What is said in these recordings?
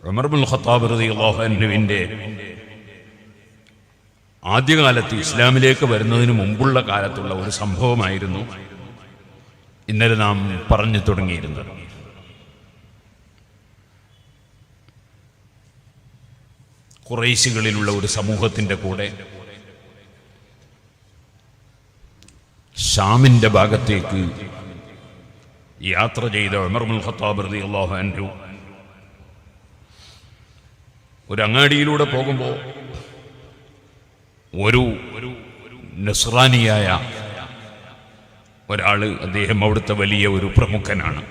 ഉമർ ഇബ്നുൽ Khattab റളിയല്ലാഹു അൻഹുവിന്റെ ആദ്യകാലത്ത് ഇസ്ലാമിലേക്ക് വരുന്നതിന് മുമ്പുള്ള കാലത്തുള്ള ഒരു സംഭവമായിരുന്നു ഇന്നലെ നാം പറഞ്ഞു തുടങ്ങിയിരുന്നത്. ഖുറൈശികളിലുള്ള ഒരു സമൂഹത്തിന്റെ കൂടെ ഷാമിന്റെ ഭാഗത്തേക്ക് യാത്ര ചെയ്ത ഉമർ ഇബ്നുൽ ഖത്താബ് റളിയല്ലാഹു അൻഹു ഒരു അങ്ങാടിയിലൂടെ പോകുമ്പോൾ ഒരു നസ്രാനിയായ ഒരാള്, അദ്ദേഹം അവിടുത്തെ വലിയ ഒരു പ്രമുഖനാണ്.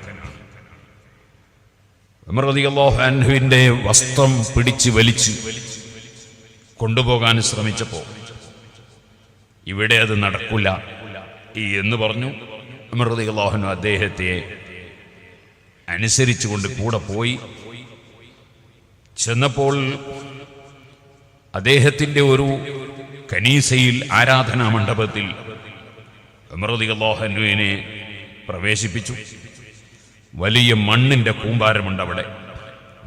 ഉമർ റളിയല്ലാഹു അൻഹുവിന്റെ വസ്ത്രം പിടിച്ച് വലിച്ച് കൊണ്ടുപോകാൻ ശ്രമിച്ചപ്പോൾ ഇവിടെ അത് നടക്കില്ല എന്ന് പറഞ്ഞു. ഉമർ റളിയല്ലാഹു അൻഹു അദ്ദേഹത്തെ അനുസരിച്ചുകൊണ്ട് കൂടെ പോയി. ചെന്നപ്പോൾ അദ്ദേഹത്തിൻ്റെ ഒരു കനീസയിൽ, ആരാധനാ മണ്ഡപത്തിൽ ഉമർ റളിയല്ലാഹു അൻഹുവിനെ പ്രവേശിപ്പിച്ചു. വലിയ മണ്ണിൻ്റെ കൂമ്പാരമുണ്ട് അവിടെ.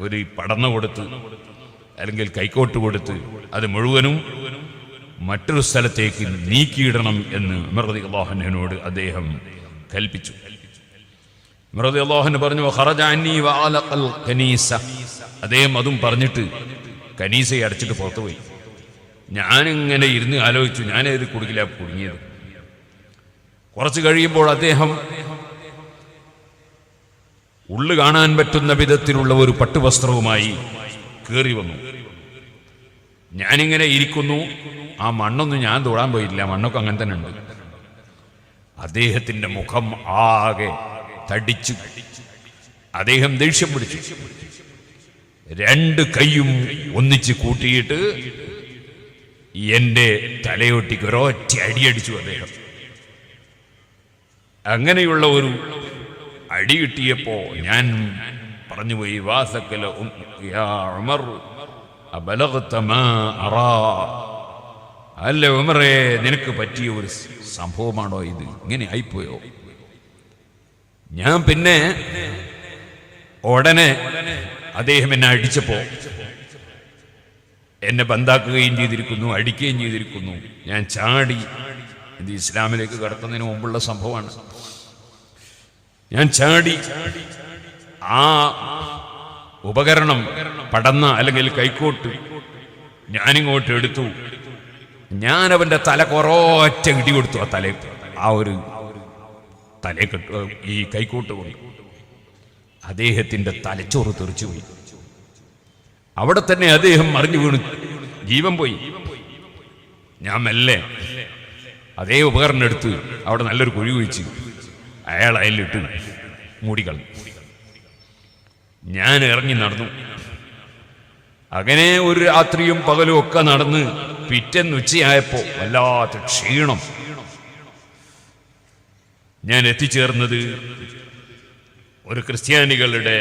ഒരു പടന്ന കൊടുത്ത് അല്ലെങ്കിൽ കൈക്കോട്ട് കൊടുത്ത് അത് മുഴുവനും മറ്റൊരു സ്ഥലത്തേക്ക് നീക്കിയിടണം എന്ന് ഉമർ റളിയല്ലാഹു അൻഹുവിനോട് അദ്ദേഹം കൽപ്പിച്ചു. ഉമർ റളിയല്ലാഹു അൻഹു പറഞ്ഞു, ഖറജ അന്നി വഅലഖൽ കനീസ. അദ്ദേഹം അതും പറഞ്ഞിട്ട് കനീസയെ അടച്ചിട്ട് പുറത്തു പോയി. ഞാനിങ്ങനെ ഇരുന്ന് ആലോചിച്ചു, ഞാനേത് കുടുക്കിലാണ് കുടുങ്ങിയത്. കുറച്ച് കഴിയുമ്പോൾ അദ്ദേഹം ഉള്ളു കാണാൻ പറ്റുന്ന വിധത്തിലുള്ള ഒരു പട്ടുവസ്ത്രവുമായി കയറി വന്നു. ഞാനിങ്ങനെ ഇരിക്കുന്നു. ആ മണ്ണൊന്നും ഞാൻ തൊടാൻ പോയില്ല, മണ്ണൊക്കെ അങ്ങനെ തന്നെ ഉണ്ട്. അദ്ദേഹത്തിന്റെ മുഖം ആകെ തടിച്ചു. അദ്ദേഹം ദേഷ്യം പിടിച്ചു. രണ്ട് കൈയും ഒന്നിച്ച് കൂട്ടിയിട്ട് എന്റെ തലയൊട്ടിക്ക് ഒരൊറ്റ അടിയടിച്ചു അദ്ദേഹം. അങ്ങനെയുള്ള ഒരു അടി കിട്ടിയപ്പോ ഞാൻ പറഞ്ഞുപോയി, വാസക്കല യാ ഉമർ അബലഗ്ത മാ അറാ. അല്ല ഉമറേ, നിനക്ക് പറ്റിയ ഒരു സംഭവമാണോ ഇത്? ഇങ്ങനെ ആയിപ്പോയോ? ഞാൻ പിന്നെ ഉടനെ അദ്ദേഹം എന്നെ അടിച്ചപ്പോ എന്നെ ബന്ധാക്കുകയും ചെയ്തിരിക്കുന്നു, അടിക്കുകയും ചെയ്തിരിക്കുന്നു. ഞാൻ ചാടി. ഇത് ഇസ്ലാമിലേക്ക് കടത്തുന്നതിന് മുമ്പുള്ള സംഭവമാണ്. ഞാൻ ചാടി ആ ഉപകരണം, പടന്ന അല്ലെങ്കിൽ കൈക്കോട്ട് ഞാനിങ്ങോട്ട് എടുത്തു. ഞാൻ അവന്റെ തല കൊറോറ്റ ഇടി കൊടുത്തു. ആ തല, ആ ഒരു തലക്കെട്ട് ഈ കൈക്കോട്ട് കൊണ്ട് അദ്ദേഹത്തിന്റെ തലച്ചോറ് തെറിച്ചുപോയി. അവിടെ തന്നെ അദ്ദേഹം മറിഞ്ഞു വീണു, ജീവൻ പോയി. ഞാൻ മെല്ലെ അതേ ഉപകരണം എടുത്ത് അവിടെ നല്ലൊരു കുഴി കുഴിച്ച് അയാൾ അതിലിട്ട് മൂടിക്കളഞ്ഞു. ഞാൻ ഇറങ്ങി നടന്നു. അങ്ങനെ ഒരു രാത്രിയും പകലും ഒക്കെ നടന്ന് പിറ്റേന്ന് ഉച്ചയായപ്പോ വല്ലാത്ത ക്ഷീണം. ഞാൻ എത്തിച്ചേർന്നത് ഒരു ക്രിസ്ത്യാനികളുടെ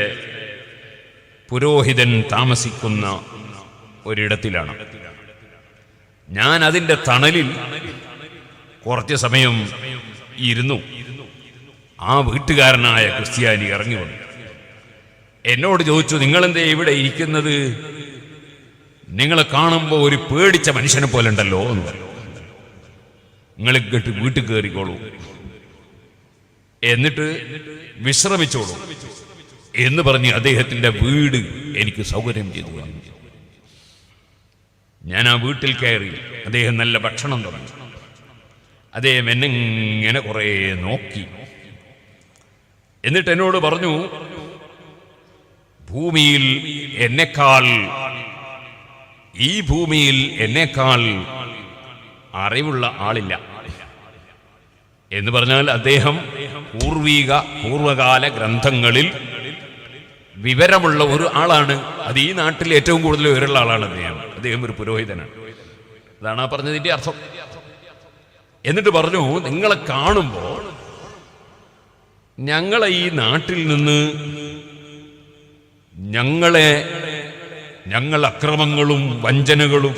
പുരോഹിതൻ താമസിക്കുന്ന ഒരിടത്തിലാണ്. ഞാൻ അതിൻ്റെ തണലിൽ കുറച്ച് സമയം ഇരുന്നു. ആ വീട്ടുകാരനായ ക്രിസ്ത്യാനി ഇറങ്ങി വന്നു. എന്നോട് ചോദിച്ചു, നിങ്ങളെന്തേ ഇവിടെ ഇരിക്കുന്നത്? നിങ്ങളെ കാണുമ്പോൾ ഒരു പേടിച്ച മനുഷ്യനെ പോലെ ഉണ്ടല്ലോ എന്ന് പറഞ്ഞു. നിങ്ങൾ കേട്ട് വീട്ടിൽ കയറിക്കോളൂ, എന്നിട്ട് വിശ്രമിച്ചോളൂ എന്ന് പറഞ്ഞ് അദ്ദേഹത്തിന്റെ വീട് എനിക്ക് സൗകര്യം ചെയ്തു. ഞാൻ ആ വീട്ടിൽ കയറി. അദ്ദേഹം നല്ല ഭക്ഷണം തുടങ്ങി. അദ്ദേഹം എന്നെങ്ങനെ കുറെ നോക്കി. എന്നിട്ട് എന്നോട് പറഞ്ഞു, ഭൂമിയിൽ എന്നെക്കാൾ, ഈ ഭൂമിയിൽ എന്നെക്കാൾ അറിവുള്ള ആളില്ല എന്ന് പറഞ്ഞാൽ അദ്ദേഹം പൂർവകാല ഗ്രന്ഥങ്ങളിൽ വിവരമുള്ള ഒരു ആളാണ്. അത് ഈ നാട്ടിൽ ഏറ്റവും കൂടുതൽ വിവരമുള്ള ആളാണ് അദ്ദേഹം ഒരു പുരോഹിതനാണ്. അതാണ് ആ പറഞ്ഞതിന്റെ അർത്ഥം. എന്നിട്ട് പറഞ്ഞു, നിങ്ങളെ കാണുമ്പോൾ ഞങ്ങളെ ഈ നാട്ടിൽ നിന്ന് ഞങ്ങൾ അക്രമങ്ങളും വഞ്ചനകളും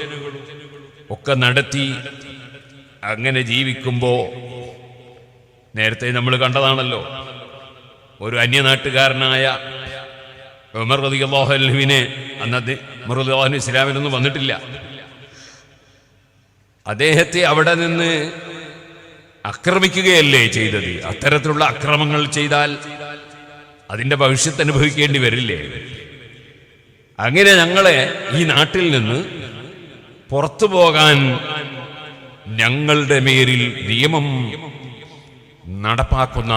ഒക്കെ നടത്തി അങ്ങനെ ജീവിക്കുമ്പോൾ, നേരത്തെ നമ്മൾ കണ്ടതാണല്ലോ, ഒരു അന്യനാട്ടുകാരനായ ഉമർ റളിയല്ലാഹു അൻഹുവിനെ അന്ന് ഉമർ റളിയല്ലാഹു അൻഹു ഇസ്ലാമിലൊന്നും വന്നിട്ടില്ല. അദ്ദേഹത്തെ അവിടെ നിന്ന് ആക്രമിക്കുകയല്ലേ ചെയ്തത്. അത്തരത്തിലുള്ള അക്രമങ്ങൾ ചെയ്താൽ അതിൻ്റെ ഭവിഷ്യത്ത് അനുഭവിക്കേണ്ടി വരില്ലേ? അങ്ങനെ ഞങ്ങളെ ഈ നാട്ടിൽ നിന്ന് പുറത്തു പോകാൻ ഞങ്ങളുടെ മേലിൽ നിയമം നടപ്പാക്കുന്ന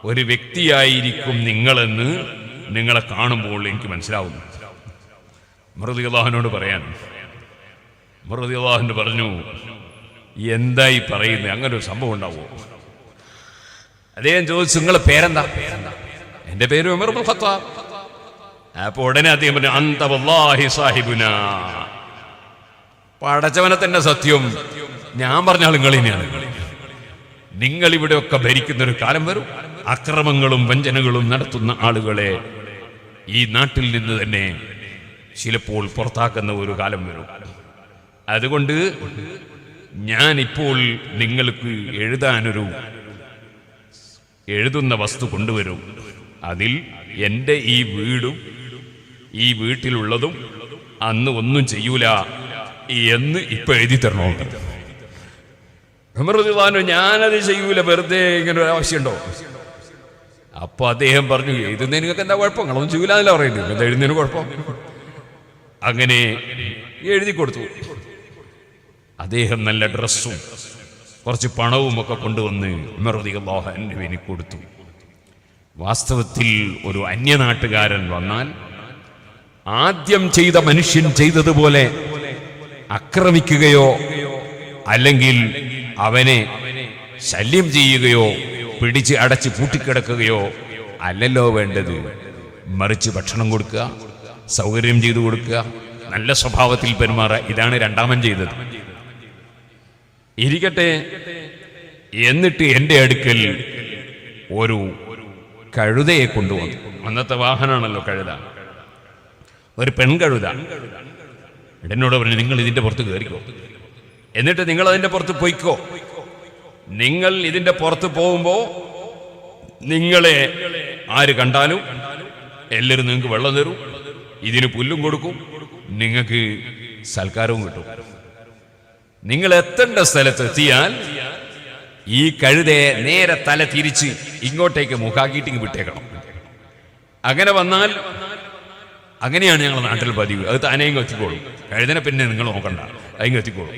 ഒരു വ്യക്തിയായിരിക്കും നിങ്ങളെന്ന് നിങ്ങളെ കാണുമ്പോൾ എനിക്ക് മനസ്സിലാവുന്നു. ഉമർ റളിയല്ലാഹുവിനോട് പറയാൻ ഉമർ റളിയല്ലാഹു പറഞ്ഞു, എന്തായി പറയുന്നത്, അങ്ങനെ ഒരു സംഭവം ഉണ്ടാവുമോ? അദ്ദേഹം ചോദിച്ചു, നിങ്ങളെ പേരെന്താ? എൻ്റെ പേര് ഉമർ ഇബ്നുൽ ഖത്താബ്. അപ്പോൾ ഉടനെ അദ്ദേഹം പറഞ്ഞു, അന്ത വല്ലാഹി സാഹിബുനാ, പടച്ചവനെ തന്നെ സത്യം, ഞാൻ പറഞ്ഞാൽ നിങ്ങൾ തന്നെയാണ്. നിങ്ങൾ ഇവിടെയൊക്കെ ഭരിക്കുന്നൊരു കാലം വരും, അക്രമങ്ങളും വഞ്ചനകളും നടത്തുന്ന ആളുകളെ ഈ നാട്ടിൽ നിന്ന് തന്നെ ചിലപ്പോൾ പുറത്താക്കുന്ന ഒരു കാലം വരും. അതുകൊണ്ട് ഞാനിപ്പോൾ നിങ്ങൾക്ക് എഴുതുന്ന വസ്തു കൊണ്ടുവരും. അതിൽ എൻ്റെ ഈ വീടും ഈ വീട്ടിലുള്ളതും അന്ന് ഒന്നും ചെയ്യൂല എന്ന് ഇപ്പൊ എഴുതി തരണോ? ഉമർ റളിയല്ലാഹു അൻഹു, ഞാനത് ചെയ്യൂല, വെറുതെ ഇങ്ങനെ ഒരു ആവശ്യമുണ്ടോ? അപ്പൊ അദ്ദേഹം പറഞ്ഞു, എഴുതുന്നതിന് നിങ്ങൾക്ക് എന്താ കുഴപ്പം? നിങ്ങളൊന്നും ചെയ്യൂല എന്നല്ല പറയുന്നത്, എന്താ എഴുതുന്നതിന് കുഴപ്പം? അങ്ങനെ എഴുതി കൊടുത്തു. അദ്ദേഹം നല്ല ഡ്രസ്സും കുറച്ച് പണവും ഒക്കെ കൊണ്ടുവന്ന് ഉമർ റളിയല്ലാഹു അൻഹുവിന് കൊടുത്തു. വാസ്തവത്തിൽ ഒരു അന്യനാട്ടുകാരൻ വന്നാൽ ആദ്യം ചെയ്ത മനുഷ്യൻ ചെയ്തതുപോലെ ആക്രമിക്കുകയോ അല്ലെങ്കിൽ അവനെ ശല്യം ചെയ്യുകയോ പിടിച്ച് അടച്ച് പൂട്ടിക്കിടക്കുകയോ അല്ലല്ലോ വേണ്ടത്. മറിച്ച് ഭക്ഷണം കൊടുക്കുക, സൗകര്യം ചെയ്തു കൊടുക്കുക, നല്ല സ്വഭാവത്തിൽ പെരുമാറുക. ഇതാണ് രണ്ടാമൻ ചെയ്തത്. ഇരിക്കട്ടെ, എന്നിട്ട് എൻ്റെ അടുക്കൽ ഒരു കഴുതയെ കൊണ്ടുവന്നു. അന്നത്തെ വാഹനമാണല്ലോ കഴുത, ഒരു പെൺകഴുത. എന്നോട് പറഞ്ഞു, നിങ്ങൾ ഇതിൻ്റെ പുറത്ത് കയറിക്കോ, എന്നിട്ട് നിങ്ങൾ അതിൻ്റെ പുറത്ത് പോയിക്കോ. നിങ്ങൾ ഇതിൻ്റെ പുറത്ത് പോകുമ്പോൾ നിങ്ങളെ ആര് കണ്ടാലും എല്ലാവരും നിങ്ങൾക്ക് വെള്ളം തരും, ഇതിന് പുല്ലും കൊടുക്കും, നിങ്ങൾക്ക് സൽക്കാരവും കിട്ടും. നിങ്ങൾ എത്തേണ്ട സ്ഥലത്തെത്തിയാൽ ഈ കഴുതയെ നേരെ തല തിരിച്ച് ഇങ്ങോട്ടേക്ക് മുഖാക്കിയിട്ട് വിട്ടേക്കണം. അങ്ങനെ വന്നാൽ, അങ്ങനെയാണ് ഞങ്ങളുടെ നാട്ടിൽ പതിവ്. അത് താനേയും എത്തിക്കോളും. കഴുതനെ പിന്നെ നിങ്ങൾ നോക്കണ്ട, അതിങ്ങ് എത്തിക്കോളും.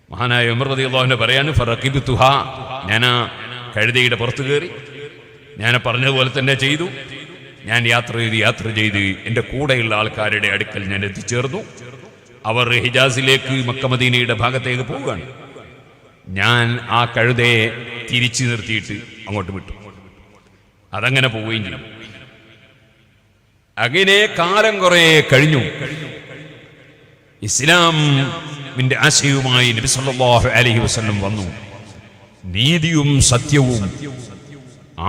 മഹാനായ ഉമർ റളിയല്ലാഹു അൻഹു പറയാണ്, ഫറഖിബ്തുഹാ, ഞാൻ ആ കഴുതയുടെ പുറത്ത് കയറി. ഞാൻ പറഞ്ഞതുപോലെ തന്നെ ചെയ്തു. ഞാൻ യാത്ര ചെയ്ത് എൻ്റെ കൂടെയുള്ള ആൾക്കാരുടെ അടുക്കൽ ഞാൻ എത്തിച്ചേർന്നു. അവർ ഹിജാസിലേക്ക്, മക്ക മദീനയുടെ ഭാഗത്തേക്ക് പോവുകയാണ്. ഞാൻ ആ കഴുതയെ തിരിച്ചു നിർത്തിയിട്ട് അങ്ങോട്ട് വിട്ടു. അതങ്ങനെ പോവുകയും ചെയ്തു. അങ്ങനെ കാലം കുറെ കഴിഞ്ഞു. ഇസ്ലാമിന്റെ ആശയവുമായി നബി സല്ലല്ലാഹു അലൈഹി വസല്ലം വന്നു. നീതിയും സത്യവും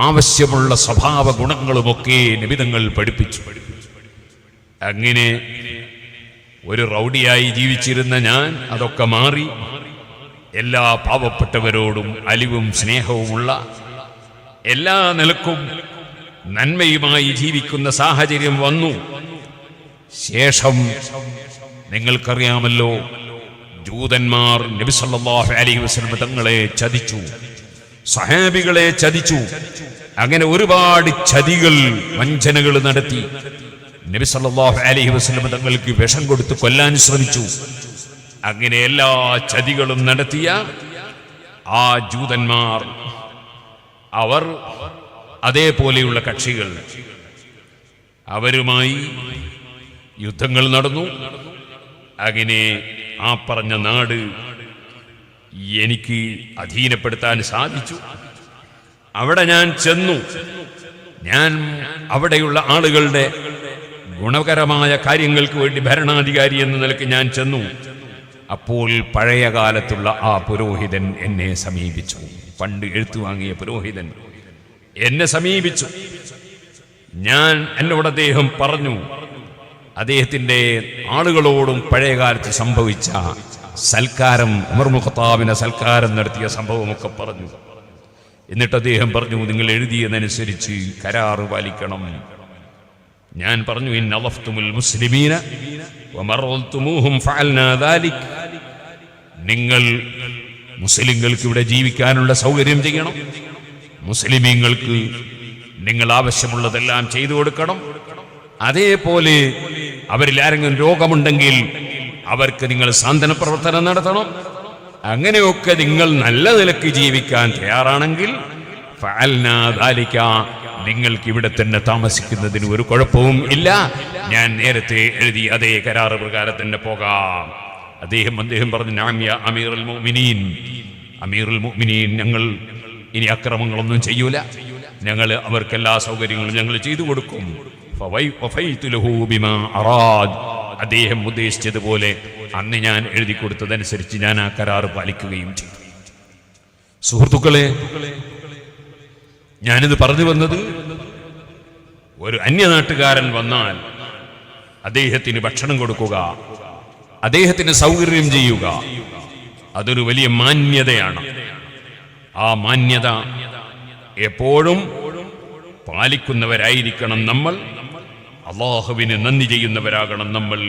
ആവശ്യമുള്ള സ്വഭാവ ഗുണങ്ങളുമൊക്കെ നിബിതങ്ങൾ പഠിപ്പിച്ചു. അങ്ങനെ ഒരു റൗഡിയായി ജീവിച്ചിരുന്ന ഞാൻ അതൊക്കെ മാറി എല്ലാ പാവപ്പെട്ടവരോടും അലിവും സ്നേഹവുമുള്ള, എല്ലാ നിലക്കും നന്മയുമായി ജീവിക്കുന്ന സാഹചര്യം വന്നു. ശേഷം നിങ്ങൾക്കറിയാമല്ലോ, ജൂതന്മാർ നബി സല്ലല്ലാഹു അലൈഹി വസല്ലം തങ്ങളെ ചതിച്ചു, സഹാബികളെ ചതിച്ചു. അങ്ങനെ ഒരുപാട് ചതികൾ, വഞ്ചനകൾ നടത്തി. നബി സല്ലല്ലാഹു അലൈഹി വസല്ലം തങ്ങൾക്ക് വിഷം കൊടുത്ത് കൊല്ലാൻ ശ്രമിച്ചു. അങ്ങനെ എല്ലാ ചതികളും നടത്തിയ ആ ജൂതന്മാർ, അവർ അതേപോലെയുള്ള കക്ഷികൾ, അവരുമായി യുദ്ധങ്ങൾ നടന്നു. അങ്ങനെ ആ പറഞ്ഞ നാട് എനിക്ക് അധീനപ്പെടുത്താൻ സാധിച്ചു. അവിടെ ഞാൻ ചെന്നു. ഞാൻ അവിടെയുള്ള ആളുകളുടെ ഗുണകരമായ കാര്യങ്ങൾക്ക് വേണ്ടി ഭരണാധികാരി എന്ന നിലയ്ക്ക് ഞാൻ ചെന്നു. അപ്പോൾ പഴയ കാലത്തുള്ള ആ പുരോഹിതൻ എന്നെ സമീപിച്ചു. പണ്ട് എഴുത്തു വാങ്ങിയ പുരോഹിതൻ എന്നെ സമീപിച്ചു. എന്നോട് അദ്ദേഹം പറഞ്ഞു, അദ്ദേഹത്തിൻ്റെ ആളുകളോടും പഴയകാലത്ത് സംഭവിച്ച സൽക്കാരം, ഉമർ ഇബ്നുൽ ഖത്താബിനെ സൽക്കാരം നടത്തിയ സംഭവമൊക്കെ പറഞ്ഞു. എന്നിട്ട് അദ്ദേഹം പറഞ്ഞു, നിങ്ങൾ എഴുതിയതനുസരിച്ച് കരാറ് പാലിക്കണം. ഞാൻ പറഞ്ഞു ഇന്നളഫ്തുമുൽ മുസ്ലിമീന വമറൽതുമൂഹും ഫഅൽനാ ദാലിക്. നിങ്ങൾ മുസ്ലിങ്ങൾക്ക് ഇവിടെ ജീവിക്കാനുള്ള സൗകര്യം ചെയ്യണം, മുസ്ലിമീങ്ങൾക്ക് നിങ്ങൾ ആവശ്യമുള്ളതെല്ലാം ചെയ്തു കൊടുക്കണം. അതേപോലെ അവരിൽ ആരെങ്കിലും രോഗമുണ്ടെങ്കിൽ അവർക്ക് നിങ്ങൾ സാന്ത്വന പ്രവർത്തനം നടത്തണം. അങ്ങനെയൊക്കെ നിങ്ങൾ നല്ല നിലയ്ക്ക് ജീവിക്കാൻ തയ്യാറാണെങ്കിൽ ഫഅൽനാ ദാലിക, നിങ്ങൾക്ക് ഇവിടെ തന്നെ താമസിക്കുന്നതിന് ഒരു കുഴപ്പവും ഇല്ല. ഞാൻ നേരത്തെ എഴുതി അതേ കരാറ് പ്രകാരം തന്നെ പോകാം. അദ്ദേഹം പറഞ്ഞു നാം യാ അമീറുൽ മുഅ്മിനീൻ, അമീറുൽ മുഅ്മിനീൻ, ഞങ്ങൾ ഇനി അക്രമങ്ങളൊന്നും ചെയ്യൂല, ഞങ്ങൾ അവർക്കെല്ലാ സൗകര്യങ്ങളും ഞങ്ങൾ ചെയ്തു കൊടുക്കും. ഫവൈതു ലഹു ബിമാ അറാദ്, അദ്ദേഹം ഉദ്ദേശിച്ചതുപോലെ അന്ന് ഞാൻ എഴുതി കൊടുത്തതനുസരിച്ച് ഞാൻ ആ കരാറ് പാലിക്കുകയും ചെയ്തു. സുഹൃത്തുക്കളെ, ഞാനിത് പറഞ്ഞു വന്നത്, ഒരു അന്യനാട്ടുകാരൻ വന്നാൽ അദ്ദേഹത്തിന് ഭക്ഷണം കൊടുക്കുക, അദ്ദേഹത്തിന് സൗകര്യം ചെയ്യുക, അതൊരു വലിയ മാന്യതയാണ്. ആ മാന്യത എപ്പോഴും പാലിക്കുന്നവരായിരിക്കണം നമ്മൾ. അല്ലാഹുവിന് നന്ദി ചെയ്യുന്നവരാകണം നമ്മൾ.